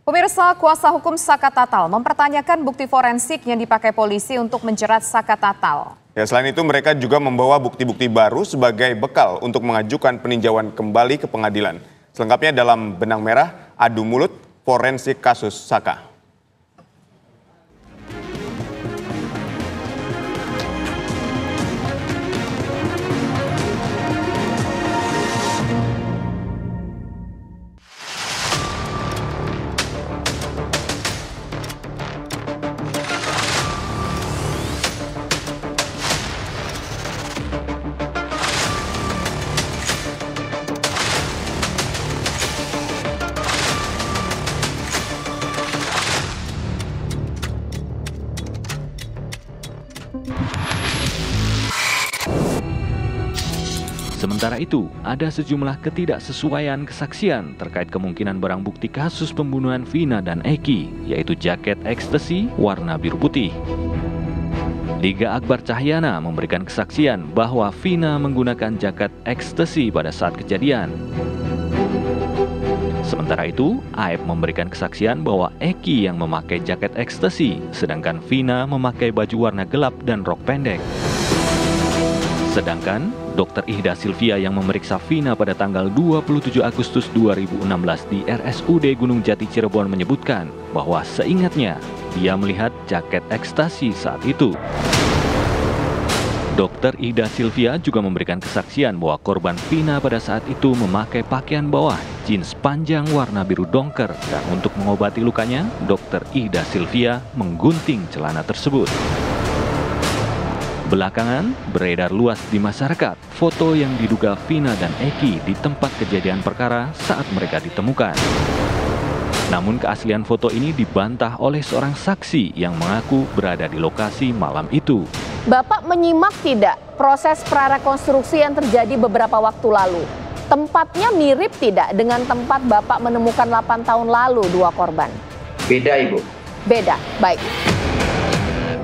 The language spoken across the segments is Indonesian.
Pemirsa, kuasa hukum Saka Tatal mempertanyakan bukti forensik yang dipakai polisi untuk menjerat Saka Tatal. Ya, selain itu mereka juga membawa bukti-bukti baru sebagai bekal untuk mengajukan peninjauan kembali ke pengadilan. Selengkapnya dalam Benang Merah, Adu Mulut, Forensik Kasus Saka. Sementara itu, ada sejumlah ketidaksesuaian kesaksian terkait kemungkinan barang bukti kasus pembunuhan Vina dan Eki, yaitu jaket ekstasi warna biru putih. Liga Akbar Cahyana memberikan kesaksian bahwa Vina menggunakan jaket ekstasi pada saat kejadian. Sementara itu, Aep memberikan kesaksian bahwa Eki yang memakai jaket ekstasi, sedangkan Vina memakai baju warna gelap dan rok pendek. Sedangkan Dr. Ihda Silvia yang memeriksa Vina pada tanggal 27 Agustus 2016 di RSUD Gunung Jati Cirebon menyebutkan bahwa seingatnya dia melihat jaket ekstasi saat itu. Dr. Ihda Silvia juga memberikan kesaksian bahwa korban Vina pada saat itu memakai pakaian bawah jeans panjang warna biru dongker, dan untuk mengobati lukanya, Dr. Ihda Silvia menggunting celana tersebut. Belakangan, beredar luas di masyarakat foto yang diduga Vina dan Eki di tempat kejadian perkara saat mereka ditemukan. Namun keaslian foto ini dibantah oleh seorang saksi yang mengaku berada di lokasi malam itu. Bapak menyimak tidak proses prarekonstruksi yang terjadi beberapa waktu lalu? Tempatnya mirip tidak dengan tempat Bapak menemukan 8 tahun lalu dua korban? Beda, Ibu. Beda, baik.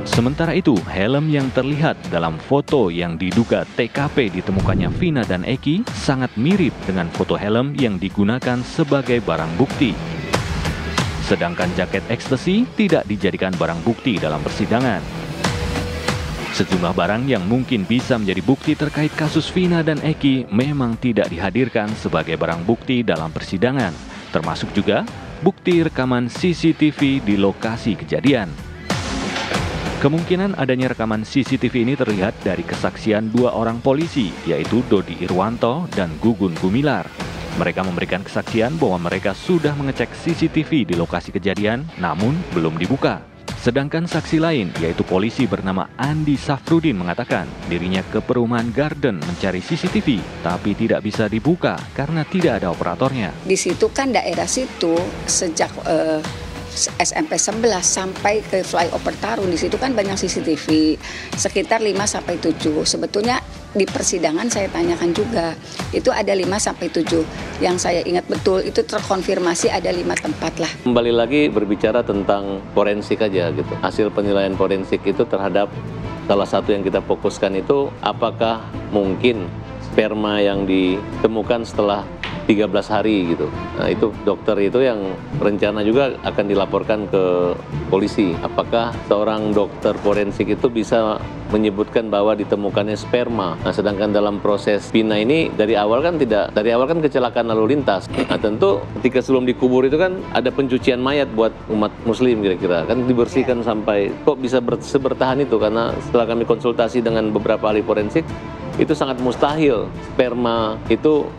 Sementara itu, helm yang terlihat dalam foto yang diduga TKP ditemukannya Vina dan Eki sangat mirip dengan foto helm yang digunakan sebagai barang bukti. Sedangkan jaket ekstasi tidak dijadikan barang bukti dalam persidangan. Sejumlah barang yang mungkin bisa menjadi bukti terkait kasus Vina dan Eki memang tidak dihadirkan sebagai barang bukti dalam persidangan, termasuk juga bukti rekaman CCTV di lokasi kejadian. Kemungkinan adanya rekaman CCTV ini terlihat dari kesaksian dua orang polisi, yaitu Dodi Irwanto dan Gugun Gumilar. Mereka memberikan kesaksian bahwa mereka sudah mengecek CCTV di lokasi kejadian, namun belum dibuka. Sedangkan saksi lain, yaitu polisi bernama Andi Safrudin, mengatakan dirinya ke perumahan Garden mencari CCTV, tapi tidak bisa dibuka karena tidak ada operatornya. Di situ kan daerah situ sejak SMP 11 sampai ke flyover Tarung, di situ kan banyak CCTV sekitar 5-7. Sebetulnya di persidangan saya tanyakan juga, itu ada 5-7. Yang saya ingat betul itu terkonfirmasi ada 5 tempat lah. Kembali lagi berbicara tentang forensik aja gitu. Hasil penilaian forensik itu terhadap salah satu yang kita fokuskan itu apakah mungkin sperma yang ditemukan setelah 13 hari gitu. Nah, itu dokter itu yang rencana juga akan dilaporkan ke polisi. Apakah seorang dokter forensik itu bisa menyebutkan bahwa ditemukannya sperma. Nah, sedangkan dalam proses Vina ini dari awal kan kecelakaan lalu lintas. Nah, tentu ketika sebelum dikubur itu kan ada pencucian mayat buat umat muslim kira-kira. Kan dibersihkan sampai kok bisa bertahan itu, karena setelah kami konsultasi dengan beberapa ahli forensik, itu sangat mustahil sperma itu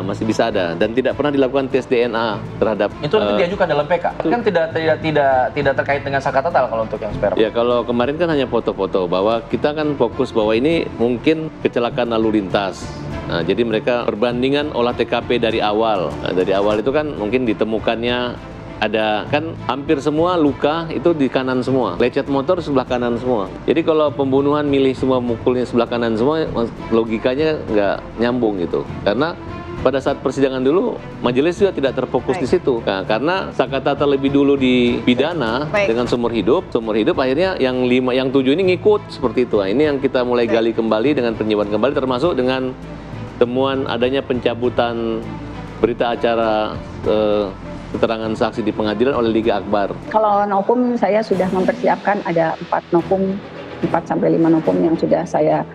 masih bisa ada, dan tidak pernah dilakukan tes DNA terhadap Itu nanti diajukan dalam PK. Kan tidak terkait dengan Saka Tatal kalau untuk yang sperma. Ya, kalau kemarin kan hanya foto-foto, bahwa kita kan fokus bahwa ini mungkin kecelakaan lalu lintas. Nah, jadi mereka perbandingan olah TKP dari awal. Nah, dari awal itu kan mungkin ditemukannya ada kan hampir semua luka itu di kanan semua, lecet motor sebelah kanan semua. Jadi kalau pembunuhan milih semua mukulnya sebelah kanan semua, logikanya nggak nyambung gitu. Karena pada saat persidangan dulu majelis juga tidak terfokus di situ. Nah, karena Saka Tatal lebih dulu dipidana dengan seumur hidup akhirnya yang 7 ini ngikut seperti itu. Nah, ini yang kita mulai gali kembali dengan penyelidikan kembali, termasuk dengan temuan adanya pencabutan berita acara keterangan saksi di pengadilan oleh Liga Akbar. Kalau novum saya sudah mempersiapkan ada 4 sampai 5 novum yang sudah saya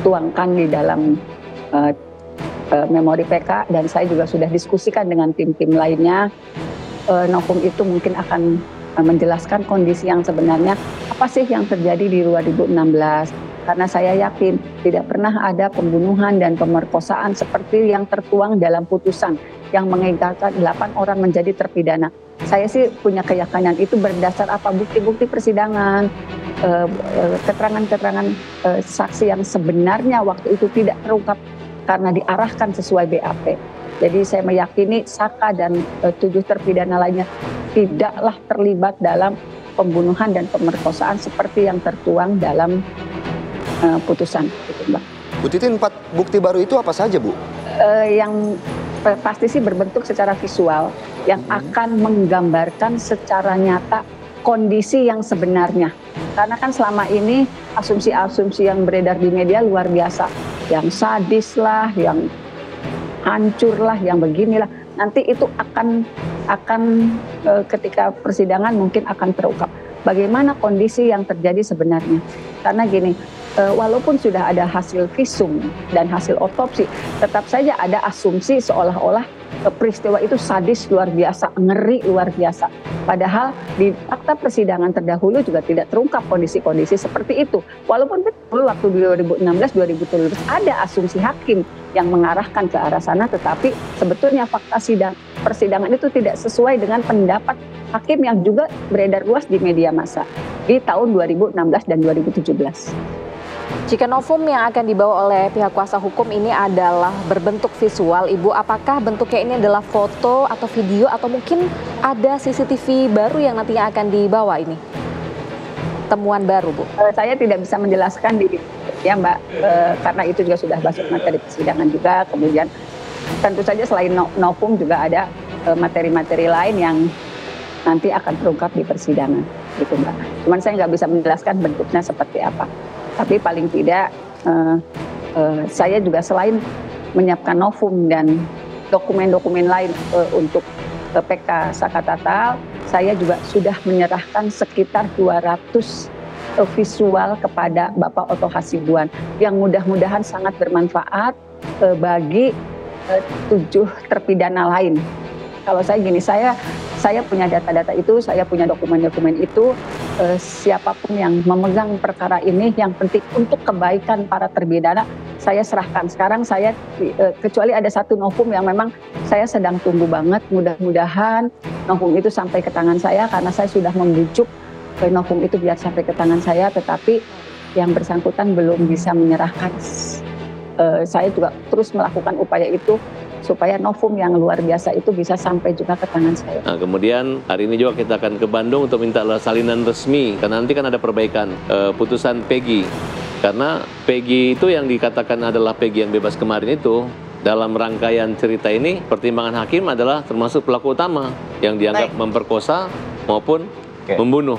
tuangkan di dalam memori PK, dan saya juga sudah diskusikan dengan tim-tim lainnya. Novum itu mungkin akan menjelaskan kondisi yang sebenarnya apa sih yang terjadi di 2016. Karena saya yakin tidak pernah ada pembunuhan dan pemerkosaan seperti yang tertuang dalam putusan yang mengikat 8 orang menjadi terpidana. Saya sih punya keyakinan itu berdasar apa? Bukti-bukti persidangan, keterangan-keterangan saksi yang sebenarnya waktu itu tidak terungkap karena diarahkan sesuai BAP. Jadi saya meyakini Saka dan 7 terpidana lainnya tidaklah terlibat dalam pembunuhan dan pemerkosaan seperti yang tertuang dalam putusan. Gitu, Mbak. Bu Titin, 4 bukti baru itu apa saja, Bu? Yang pasti sih berbentuk secara visual yang akan menggambarkan secara nyata kondisi yang sebenarnya. Karena kan selama ini asumsi-asumsi yang beredar di media luar biasa. Yang sadis lah, yang hancur lah, yang beginilah. Nanti itu akan ketika persidangan mungkin akan terungkap. Bagaimana kondisi yang terjadi sebenarnya. Karena gini, walaupun sudah ada hasil visum dan hasil otopsi, tetap saja ada asumsi seolah-olah peristiwa itu sadis luar biasa, ngeri luar biasa. Padahal di fakta persidangan terdahulu juga tidak terungkap kondisi-kondisi seperti itu. Walaupun betul waktu 2016-2017 ada asumsi hakim yang mengarahkan ke arah sana, tetapi sebetulnya fakta persidangan itu tidak sesuai dengan pendapat hakim yang juga beredar luas di media massa di tahun 2016 dan 2017. Jika novum yang akan dibawa oleh pihak kuasa hukum ini adalah berbentuk visual, Ibu, apakah bentuknya ini adalah foto atau video atau mungkin ada CCTV baru yang nantinya akan dibawa ini? Temuan baru, Bu? Saya tidak bisa menjelaskan ya Mbak, karena itu juga sudah masuk materi persidangan juga. Kemudian tentu saja selain novum juga ada materi-materi lain yang nanti akan terungkap di persidangan, gitu Mbak. Cuman saya nggak bisa menjelaskan bentuknya seperti apa. Tapi paling tidak saya juga selain menyiapkan novum dan dokumen-dokumen lain untuk PK Saka Tatal, saya juga sudah menyerahkan sekitar 200 visual kepada Bapak Oto Hasibuan yang mudah-mudahan sangat bermanfaat bagi 7 terpidana lain. Kalau saya gini, saya punya data-data itu, saya punya dokumen-dokumen itu, siapapun yang memegang perkara ini, yang penting untuk kebaikan para terpidana, saya serahkan. Sekarang saya, kecuali ada satu novum yang memang saya sedang tunggu banget, mudah-mudahan novum itu sampai ke tangan saya, karena saya sudah membujuk novum itu biar sampai ke tangan saya, tetapi yang bersangkutan belum bisa menyerahkan. Saya juga terus melakukan upaya itu, supaya novum yang luar biasa itu bisa sampai juga ke tangan saya. Nah, kemudian hari ini juga kita akan ke Bandung untuk minta salinan resmi, karena nanti kan ada perbaikan putusan Peggy. Karena Peggy itu yang dikatakan adalah Peggy yang bebas kemarin itu, dalam rangkaian cerita ini, pertimbangan hakim adalah termasuk pelaku utama yang dianggap memperkosa maupun membunuh.